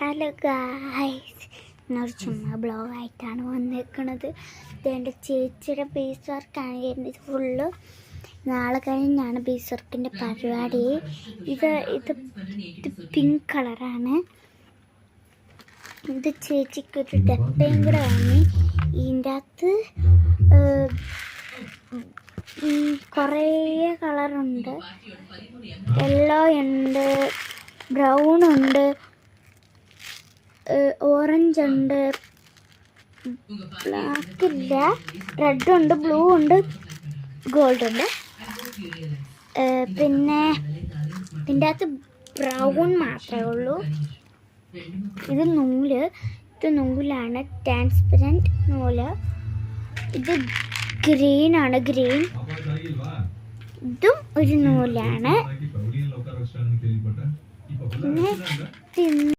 Hello guys, എന്നൊരു ചുമ്മാ ബ്ലോഗായിട്ടാണ് വന്നേക്കണത്. ഇത് എൻ്റെ ചേച്ചിയുടെ ബേസ് വർക്കാണ്. ഇത് ഫുള്ള് നാളെ കഴിഞ്ഞാണ് ബേസ് വർക്കിൻ്റെ പരിപാടി. ഇത് പിങ്ക് കളറാണ്. ഇത് ചേച്ചിക്കൊരു ഡപ്പയും കൂടെ വാങ്ങി. ഇതിൻ്റെ അകത്ത് കുറേ കളറുണ്ട്. യെല്ലോ ഉണ്ട്, ബ്രൗൺ ഉണ്ട്, ഓറഞ്ച് ഉണ്ട്, ബ്ലാക്ക് ഇല്ല, റെഡ് ഉണ്ട്, ബ്ലൂ ഉണ്ട്, ഗോൾഡ് ഉണ്ട്. പിന്നെ ഇതിൻ്റെ അകത്ത് ബ്രൗൺ മാത്രമേ ഉള്ളൂ. ഇത് നൂലാണ്, ട്രാൻസ്പെറൻറ്റ് നൂല്. ഇത് ഗ്രീനാണ്, ഗ്രീൻ. ഇതും ഒരു നൂലാണ്. പിന്നെ